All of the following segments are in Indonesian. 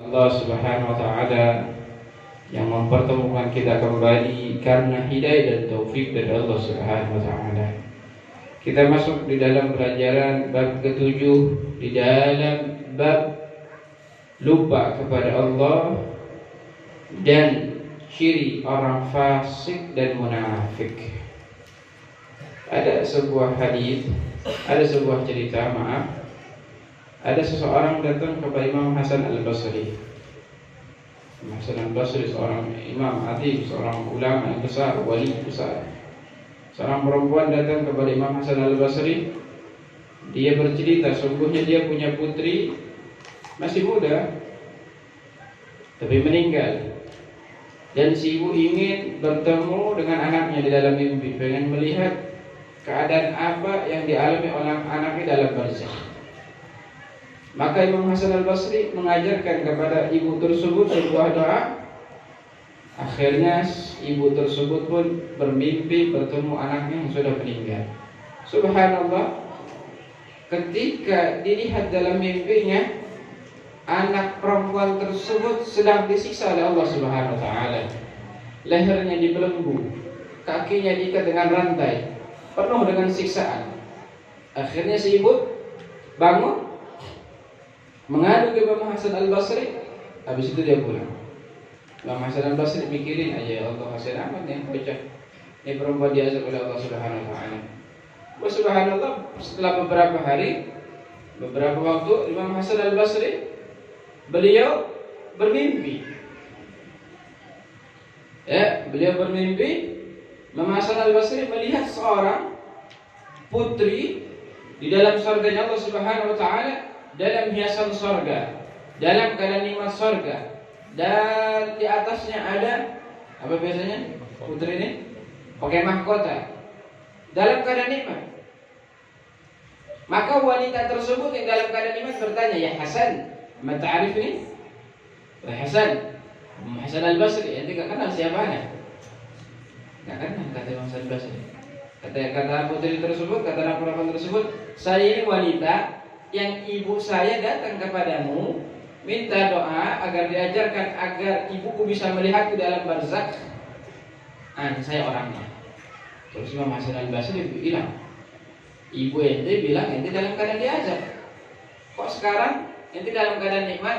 Allah Subhanahu wa taala yang mempertemukan kita kembali karena hidayah dan taufik dari Allah Subhanahu wa taala. Kita masuk di dalam pelajaran bab ke-7 di dalam bab lupa kepada Allah dan ciri orang fasik dan munafik. Ada sebuah hadis, ada sebuah cerita, ada seseorang datang kepada Imam Hasan Al-Basri. Imam Hasan Al-Basri seorang imam adib, seorang ulama yang besar, wali besar. Seorang perempuan datang kepada Imam Hasan Al-Basri. Dia bercerita sungguhnya dia punya putri masih muda tapi meninggal. Dan si ibu ingin bertemu dengan anaknya di dalam mimpi, pengen melihat keadaan apa yang dialami oleh anaknya dalam barzakh. Maka Imam Hasan Al-Basri mengajarkan kepada ibu tersebut sebuah doa. Akhirnya ibu tersebut pun bermimpi bertemu anaknya yang sudah meninggal. Subhanallah, ketika dilihat dalam mimpinya, anak perempuan tersebut sedang disiksa oleh Allah Subhanahu wa taala. Lehernya dibelenggu, kakinya diikat dengan rantai, penuh dengan siksaan. Akhirnya si ibu bangun, mengadu ke Imam Hasan Al-Basri. Habis itu dia pulang. Imam Hasan Al-Basri mikirin aja, Allah Hasan amat nih bocah. Ini perempuan diazab oleh Allah Subhanahu wa taala. Subhanallah, setelah beberapa hari, beberapa waktu, Imam Hasan Al-Basri beliau bermimpi. Beliau bermimpi Imam Hasan Al-Basri melihat seorang putri di dalam surganya Allah Subhanahu wa taala, dalam hiasan surga, dalam keadaan nikmat surga, dan di atasnya ada apa biasanya putri ini pakai mahkota dalam keadaan nikmat. Maka wanita tersebut yang dalam keadaan nikmat bertanya, "Ya Hasan, ma ta'rifni?" "Ya Hasan, Hasan Al-Basri, ente enggak kenal siapa ana?" "Enggak kenal," kata Imam Hasan Al-Basri. Kata putri tersebut, kata anak perempuan tersebut, "Saya ini wanita yang ibu saya datang kepadamu minta doa agar diajarkan agar ibuku bisa melihatku dalam barzakh. Saya orangnya." Terus Imam Hasan Al-Basri bilang, "Ibu ente bilang ente dalam keadaan diazab. Kok sekarang ente dalam keadaan nikmat?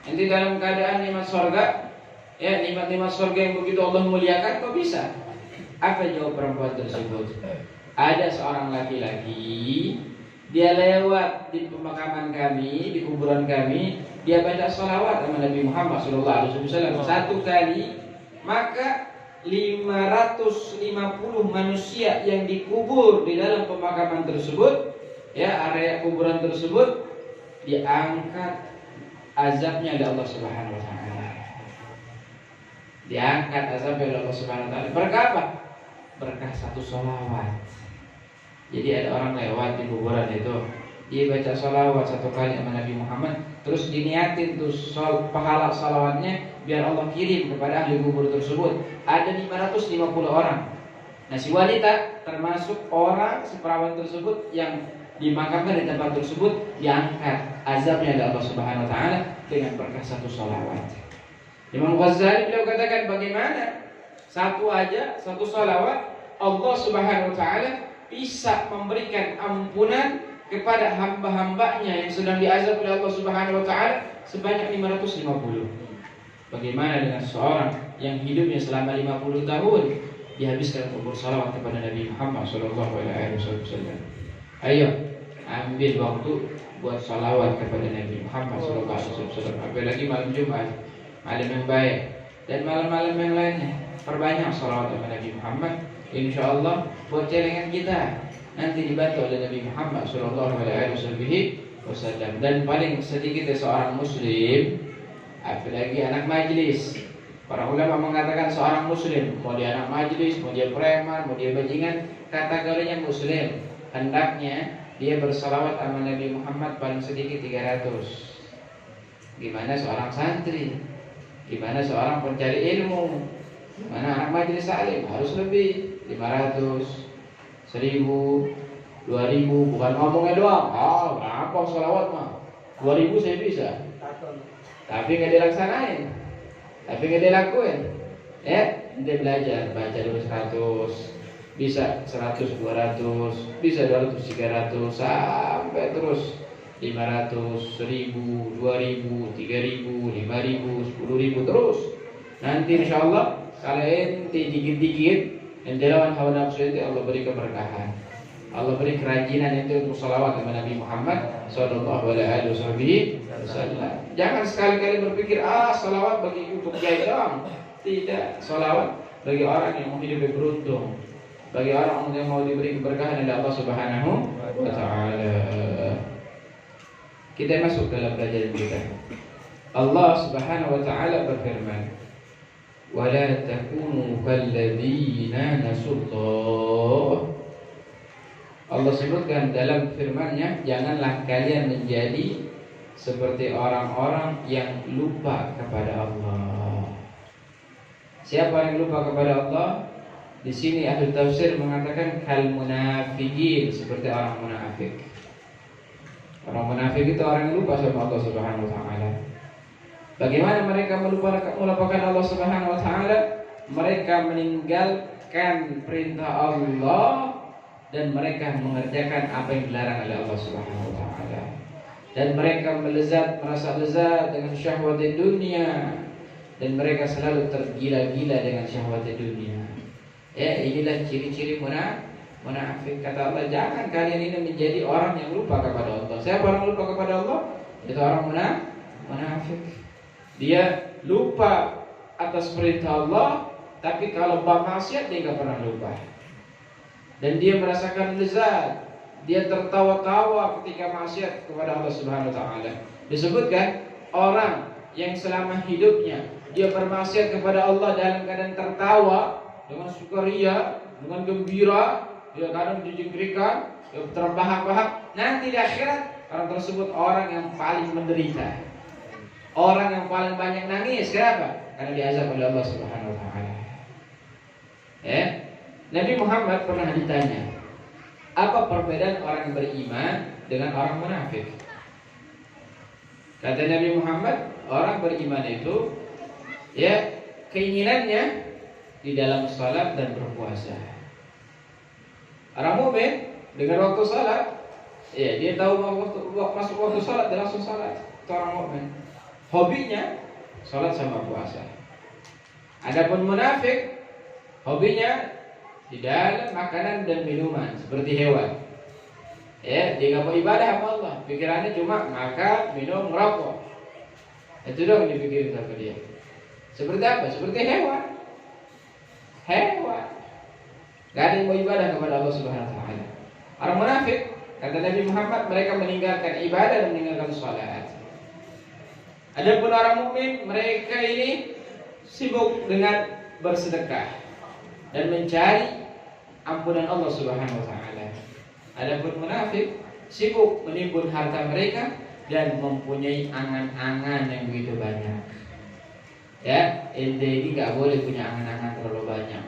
Ente dalam keadaan nikmat surga? Ya, nikmat-nikmat surga yang begitu Allah muliakan, kok bisa?" Apa jawab perempuan tersebut? "Ada seorang laki-laki, dia lewat di pemakaman kami, di kuburan kami, dia baca sholawat sama Nabi Muhammad SAW satu kali, maka 550 manusia yang dikubur di dalam pemakaman tersebut, ya, area kuburan tersebut, diangkat azabnya oleh Allah Subhanahu wa taala. Diangkat azabnya oleh Allah Subhanahu wa taala. Berkah apa? Berkah satu sholawat. Jadi ada orang lewat di kuburan itu, dia baca sholawat satu kali sama Nabi Muhammad, terus diniatin tuh pahala sholawatnya biar Allah kirim kepada ahli kubur tersebut. Ada 550 orang. Nah, si wanita termasuk orang seperawan tersebut yang dimakamkan di tempat tersebut, diangkat azabnya oleh Allah Subhanahu wa taala dengan berkah satu sholawat. Imam Ghazali beliau katakan, bagaimana satu sholawat Allah Subhanahu wa taala bisa memberikan ampunan kepada hamba-hambanya yang sedang diazab oleh Allah Subhanahu wa taala sebanyak 550. Bagaimana dengan seorang yang hidupnya selama 50 tahun dihabiskan untuk bersalawat kepada Nabi Muhammad sallallahu alaihi wasallam. Ayo, ambil waktu buat salawat kepada Nabi Muhammad sallallahu alaihi wasallam. Apalagi malam Jumat, malam yang baik, dan malam-malam yang lainnya. Perbanyak salawat kepada Nabi Muhammad. Insyaallah buat celengan kita nanti dibantu oleh Nabi Muhammad sallallahu alaihi wasallam. Dan paling sedikit seorang muslim, apalagi anak majlis. Para ulama mengatakan seorang muslim, mau dia anak majlis, mau dia preman, mau dia bajingan, kategorinya muslim, hendaknya dia bersalawat sama Nabi Muhammad paling sedikit 300. Gimana seorang santri, gimana seorang pencari ilmu, gimana anak majlis salim, harus lebih 500, 1000, 2000, bukan ngomongnya doang. Berapa salawat mah? 2000 saya bisa. tapi nggak dilaksanain, tapi nggak dilakuin. Ya, dia belajar baca dulu 100, bisa 100, 200, bisa 200, 300, sampai terus 500, 1000, 2000, 3000, 5000, 10.000 terus. Nanti insya Allah kalau ente dikit-dikit ente lawan hawa nafsu ente, Allah beri keberkahan, Allah beri kerajinan ente untuk salawat kepada Nabi Muhammad Sallallahu Alaihi Wasallam. Jangan sekali-kali berpikir salawat bagi untuk kiai doang. Tidak, salawat bagi orang yang mau hidup beruntung, bagi orang yang mau diberi keberkahan oleh Allah Subhanahu wa Ta'ala. Kita masuk dalam pelajaran kita. Allah Subhanahu wa Ta'ala berfirman, "Wala takunu kalladzina nasullah." Allah sebutkan dalam firman-Nya, janganlah kalian menjadi seperti orang-orang yang lupa kepada Allah. Siapa yang lupa kepada Allah? Di sini ahli tafsir mengatakan kal munafiqin, seperti orang munafik. Orang munafik itu orang yang lupa sama Allah Subhanahu wa Ta'ala. Bagaimana mereka melupakan Allah Subhanahu wa Ta'ala? Mereka meninggalkan perintah Allah dan mereka mengerjakan apa yang dilarang oleh Allah Subhanahu wa Ta'ala. Dan mereka merasa lezat dengan syahwat dunia, dan mereka selalu tergila-gila dengan syahwat dunia. Ya, inilah ciri-ciri munafik. Kata Allah, jangan kalian ini menjadi orang yang lupa kepada Allah. Siapa orang lupa kepada Allah? Itu orang munafik. Dia lupa atas perintah Allah, tapi kalau bab maksiat dia enggak pernah lupa. Dan dia merasakan lezat, dia tertawa-tawa ketika maksiat kepada Allah Subhanahu wa Ta'ala. Disebutkan orang yang selama hidupnya dia bermaksiat kepada Allah dalam keadaan tertawa, dengan sukaria, dengan gembira, dia kadang dijengkrikan, dia terbahak-bahak. Nanti di akhirat orang tersebut orang yang paling menderita, orang yang paling banyak nangis. Kenapa? Karena diazab oleh Allah Subhanahu wa Ta'ala. Ya, Nabi Muhammad pernah ditanya, apa perbedaan orang yang beriman dengan orang munafik? Kata Nabi Muhammad, orang beriman itu ya keinginannya di dalam salat dan berpuasa. Orang mukmin dengan waktu salat, ya dia tahu masuk waktu salat dan langsung salat. Itu orang mukmin. Hobinya salat sama puasa. Adapun munafik, hobinya di dalam makanan dan minuman seperti hewan. Ya, dia nggak mau ibadah sama Allah. Pikirannya cuma makan, minum, merokok. Itu dong yang dipikirin sama dia. Seperti apa? Seperti hewan. Gak ada yang mau ibadah kepada Allah Subhanahu wa Ta'ala. Orang munafik, kata Nabi Muhammad, mereka meninggalkan ibadah dan meninggalkan salat. Adapun orang mukmin, mereka ini sibuk dengan bersedekah dan mencari ampunan Allah Subhanahu wa Ta'ala. Adapun munafik sibuk menimbun harta mereka dan mempunyai angan-angan yang begitu banyak. Ya, ente ini nggak boleh punya angan-angan terlalu banyak.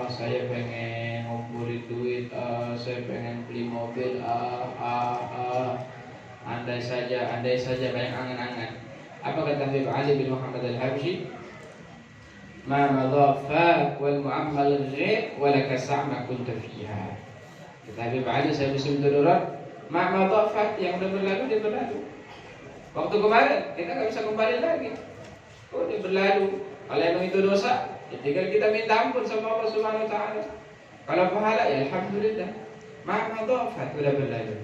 Saya pengen ngumpulin duit, saya pengen beli mobil, andai saja banyak angan-angan. Apa kata Habib Ali bin Muhammad al-Habsyi? Ma madhafa wal mu'ammal al-ghaib wa laka sa'ma kunta fiha. Kata Habib Ali, saya bisa mendudurat, ma madhafa yang udah berlalu dia berlalu. Waktu kemarin kita nggak bisa kembali lagi. Oh, dia berlalu. Kalau emang itu dosa, ya tinggal kita minta ampun sama Allah Subhanahu wa Ta'ala. Kalau pahala, ya alhamdulillah. Maka dhafat sudah berlalu.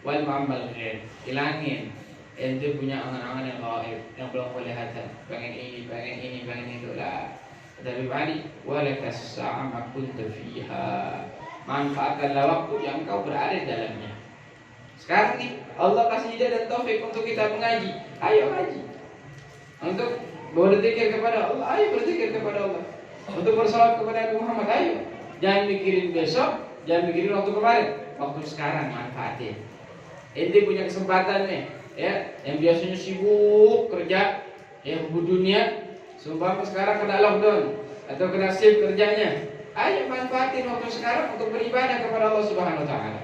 Wal mu'ammal ghaib, hilangin. Ente punya angan-angan yang gaib, yang belum kelihatan. Pengen ini, pengen itu lah. Dari balik, walakas sa'ama kunta fiha. Manfaatkanlah waktu yang kau berada di dalamnya. Sekarang nih, Allah kasih hidayah dan taufik untuk kita mengaji. Ayo ngaji. Untuk berzikir kepada Allah, ayo berzikir kepada Allah. Untuk bersalawat kepada Nabi Muhammad, ayo. Jangan mikirin besok, jangan mikirin waktu kemarin. Waktu sekarang manfaatin. Ente punya kesempatan nih, ya, yang biasanya sibuk kerja, yang dunia, sumpah sekarang kena lockdown atau kena shift kerjanya. Ayo manfaatin waktu sekarang untuk beribadah kepada Allah Subhanahu wa Ta'ala.